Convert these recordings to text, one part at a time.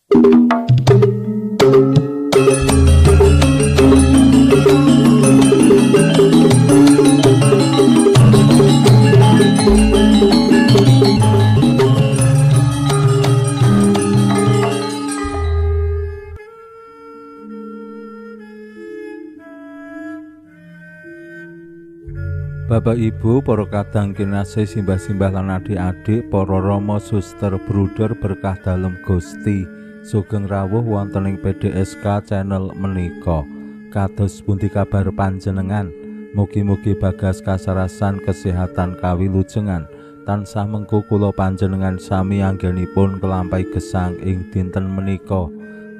Bapak Ibu, para kadang kinasih simbah-simbah lan adik-adik, para rama suster bruder berkah dalem Gusti, sugeng rawuh wonten ing PDSK channel menika. Kados pundi kabar panjenengan? Mugi-mugi bagas kasarasan kesehatan kawilujengan tansah mengku kula panjenengan sami anggenipun kelampahi gesang ing dinten menika.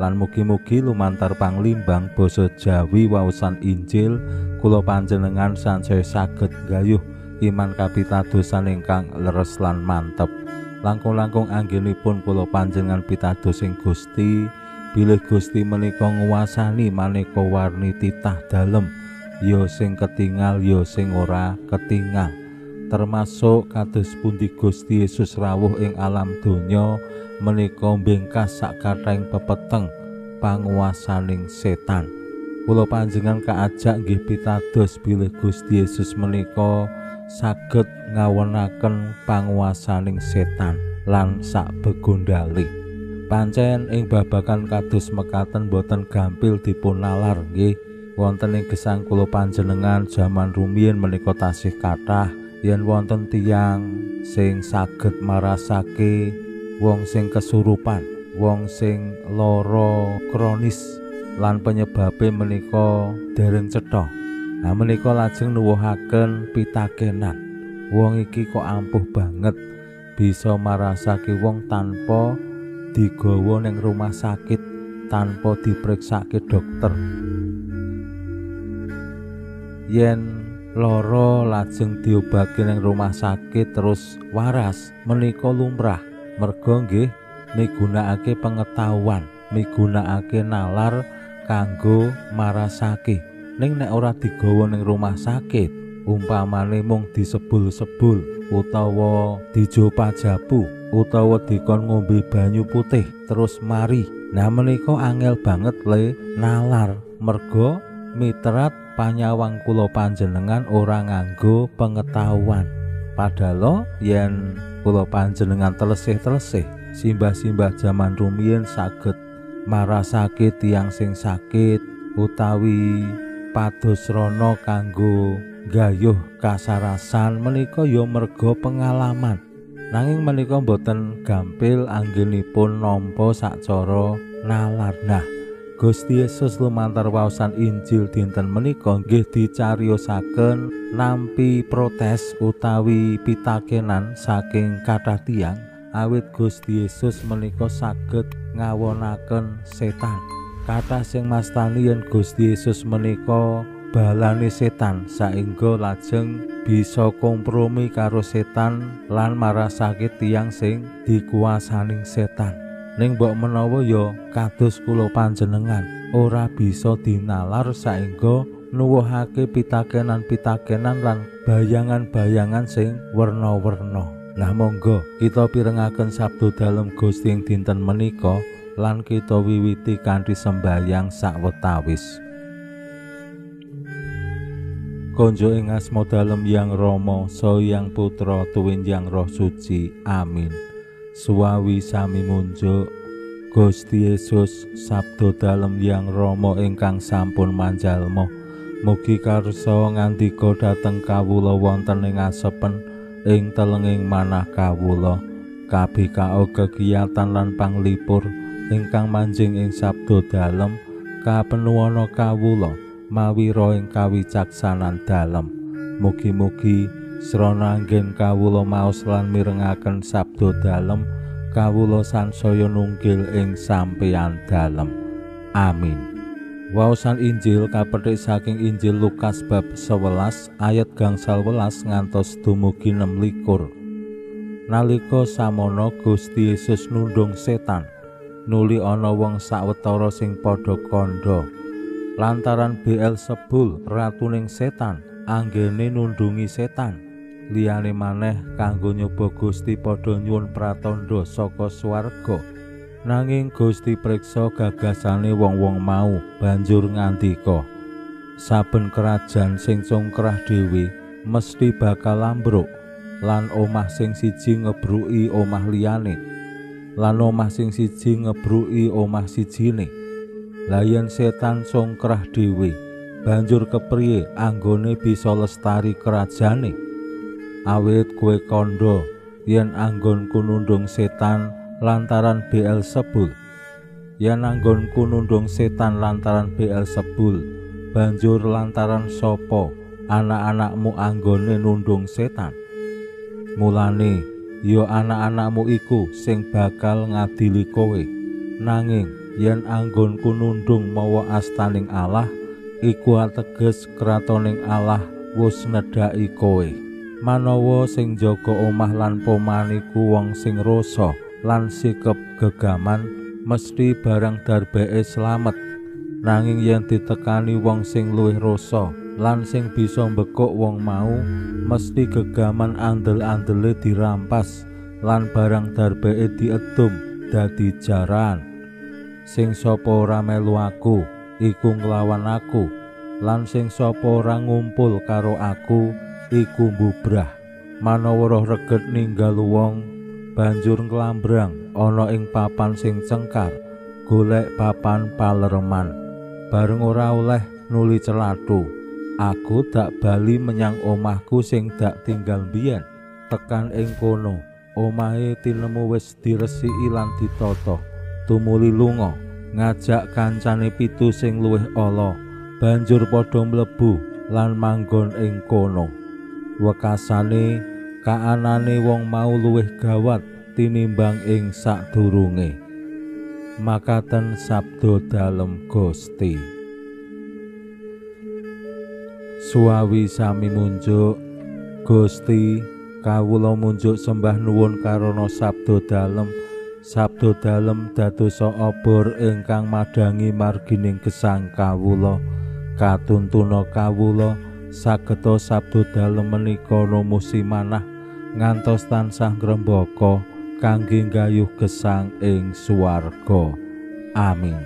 Lan mugi-mugi lumantar panglimbang basa Jawi waosan Injil kula panjenengan sansaya saged gayuh iman kapitadosan ingkang leres lan mantep. Langkung-langkung anggenipun kula panjenengan pitados ing Gusti, bilih Gusti menika nguwasani maneka warni titah dalem, ya sing ketingal ya sing ora ketingal. Termasuk kados pundi Gusti Yesus rawuh ing alam donya menika mbengkas sakathahing pepeteng panguwasaning setan. Kula panjenengan kaajak nggih pitados bilih Gusti Yesus menika saged ngawonaken panguwasaning setan lan sak begondali. Pancen ing babagan kados mekaten boten gampil dipun nalar nggih. Wonten ing gesang kula panjenengan jaman rumiyin menika tasih kathah yen wonten tiyang sing saged marasake wong sing kesurupan, wong sing lara kronis lan penyebabe menika dereng cetha. Nah menika lajeng nuwuhaken pitakenan. Wong iki kok ampuh banget bisa marasake wong tanpa digawa ning rumah sakit, tanpa dipriksake dokter. Yen lara lajeng diobati ning rumah sakit terus waras menika lumrah. Merga nggih migunakake pengetahuan, migunakake nalar kanggo marasake. Ning nek ora digawa ning rumah sakit, umpamane mung disebul-sebul utawa dijopajapu utawa dikon ngombe banyu putih terus mari. Nah menika angel banget le nalar, merga mitrat panyawang kula panjenengan ora nganggo pengetahuan. Padahal yen kula panjenengan telesih-telesih simbah-simbah jaman rumiyin saged marasake tiyang sing sakit utawi pados rana kanggo gayuh kasarasan menika ya merga pengalaman. Nanging menika boten gampil anggenipun nampa sacara nalar. Nah, Gusti Yesus lumantar waosan Injil dinten menika nggih dicariyosaken nampi protes utawi pitakenan saking kathah tiyang awit Gusti Yesus menika saged ngawonaken setan. Kathah sing mastani yen Gusti Yesus menika balane setan saengga lajeng bisa kompromi karo setan lan marasake tiyang sing dikuwasaning setan. Ning mbok menawa ya kados kula panjenengan ora bisa dinalar saengga nuwuhake pitakenan-pitakenan lan bayangan-bayangan sing werna-werna. Lah monggo kita pirengaken sabda dalem Gusti ing dinten menika lan kita wiwiti kanthi sembahyang sawetawis. Konjo ing asma dalem Yang Rama saha Yang Putra tuwin Yang Roh Suci. Amin. Suwawi sami munjuk Gusti Yesus sabda dalem Yang Rama ingkang sampun manjalma mugi karsa ngandika dhateng kawula wonten ing asepen ing telenging manah kawula kabikao kegiyatan lan panglipur ingkang manjing ing sabda dalem kapenuwana kawula mawi roh ing kawicaksanan dalem. Mugi-mugi srana anggen kawula maos lan mirengaken sabda dalem kawula sansaya nunggil ing sampeyan dalem. Amin. Waosan Injil kapetik saking Injil Lukas bab 11 ayat gangsal 11 ngantos dumugi 26. Nalika samono Gusti Yesus nundung setan, nuli ana wong sawetara sing padha kandha lantaran Beelzebul ratuning setan anggene nundungi setan. Liyane maneh kanggo nyoba Gusti padha nyuwun pratandha saka swarga Nanging Gusti priksa gagasane wong-wong mau, banjur ngandika, saben kerajaan sing congkrah dhewe mesti bakal ambruk, lan omah sing siji ngebruki omah liyane, lan omah sing siji ngebruki omah sijine. Lah yen setan congkrah dhewe, banjur kepriye anggone bisa lestari kerajane? Awit kowe kandha yen anggonku nundung setan lantaran Beelzebul. Yen anggonku nundung setan lantaran Beelzebul, banjur lantaran sapa anak-anakmu anggone nundung setan? Mulane ya anak-anakmu iku sing bakal ngadili kowe. Nanging yen anggonku nundung mawa astaning Allah, iku ateges kratoning Allah wis nedhaki kowe. Manawa sing jaga omah lan pomahan iku wong sing rasa lan sikep gegaman, mesti barang darbeke slamet. Nanging yen ditekani wong sing luwih rasa lan sing bisa mbekuk wong mau, mesti gegaman andel-andele dirampas lan barang darbeke diedum dadi jaran. Sing sapa ora melu aku iku nglawan aku, lan sing sapa ora ngumpul karo aku iku mbubrah. Manawa roh reget ninggal wong, banjur nglambrang ana ing papan sing cengkar, golek papan palereman. Bareng ora oleh nuli celathu, aku dak bali menyang omahku sing dak tinggal biyen. Tekan ing kono, omahe tinemu wis diresiki lan ditata. Tumuli lunga, ngajak kancane 7 sing luwih ala, banjur padha mlebu lan manggon ing kono. Wekasane kaanane wong mau luwih gawat tinimbang ing sadurunge. Makaten sabda dalem Gusti. Suawi sami munjuk, Gusti kawula munjuk sembah nuwun karana sabda dalem. Sabda dalem dadosa obor ingkang madangi margining gesang kawula. Katuntuna kawula sageta sabda dalem menika numusi manah ngantos tansah ngrembaka kangge nggayuh gesang ing swarga. Amin.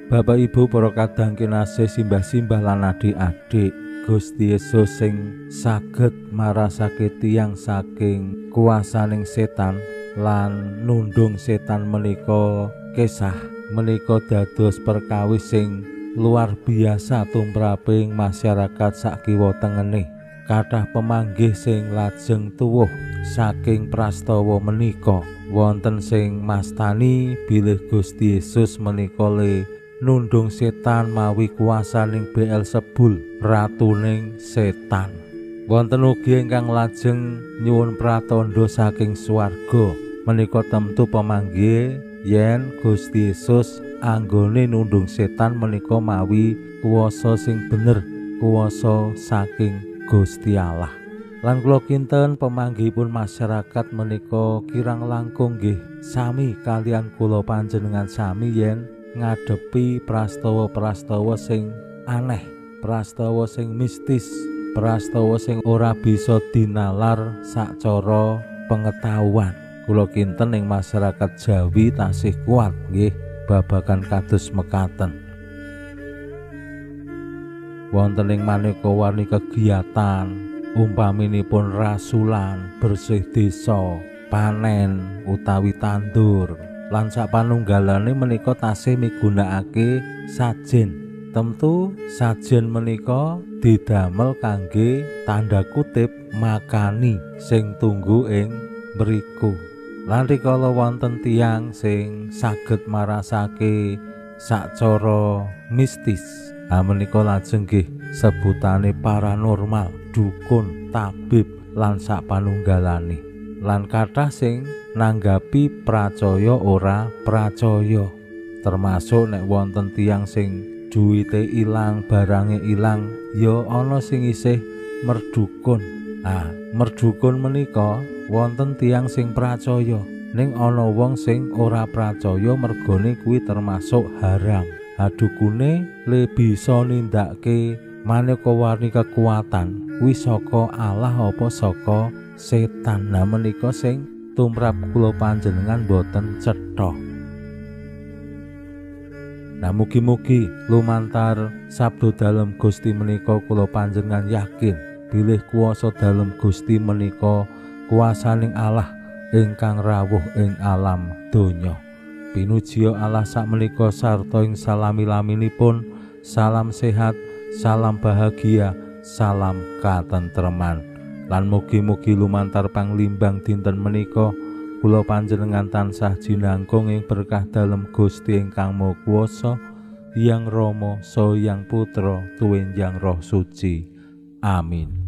Bapak Ibu para kadang kinasih simbah-simbah lan adik-adik, Gusti Yesus sing saged marasake tiyang saking kuasaning setan lan nundung setan menika kesah menika dados perkawis sing luar biasa tumraping masyarakat sakiwa tengene. Kathah pemanggih sing lajeng tuwuh saking prastawa menika, wonten sing mastani bilih Gusti Yesus menika le nundung setan mawi kuasaning Beelzebul, ratuning setan. Wonten ugi ingkang lajeng nyuwun pratandha saking swarga, menika temtu pemanggih yen Gusti Yesus anggone nundung setan menika mawi kuwasa sing bener, kuwasa saking Gusti Allah. Lan kula kinten pemanggihipun masyarakat menika kirang langkung nggih sami kalian kula panjenengan sami yen ngadepi prastawa-prastawa sing aneh, prastawa sing mistis, prastawa sing ora bisa dinalar sacara pengetahuan. Kula kinten ing masyarakat Jawi tasih kuat nggih babagan kados mekaten. Wonten ing maneka warni kegiatan, umpaminipun rasulan, bersih desa, panen utawi tandur, lan sapanunggalane menika tasih migunakake sajen. Temtu sajen menika didamel kangge tanda kutip makani sing tunggu ing mriku. Lan rikala wonten tiyang sing saged marasake sacara mistis, menika lajeng nggih sebutane paranormal, dukun, tabib lan sapanunggalane. Lan kathah sing nanggapi pracaya ora pracaya, termasuk nek wonten tiyang sing duwite ilang, barange ilang, ya ana sing isih merdukun. Merdukun menika wonten tiyang sing pracaya, ning ana wong sing ora pracaya mergone kuwi termasuk haram. Dukune le bisa nindakake maneka warni kekuatan kuwi saka Allah apa saka setan. Menika sing tumrap kula panjenengan boten cetha. Nah mugi-mugi lumantar sabdo dalem Gusti menika kula panjenengan yakin bilih kuwasa dalem Gusti menika kuwasaning Allah ingkang rawuh ing alam donya. Pinuji Allah sakmenika sarta ing salami-laminipun. Salam sehat, salam bahagia, salam katentreman. Lan mugi-mugi lumantar panglimbang dinten menika kula panjenengan tansah jinangkung ing berkah dalem Gusti ingkang Maha Kuwasa, Hyang Rama saha Hyang Putra tuwinjang Roh Suci. Amin.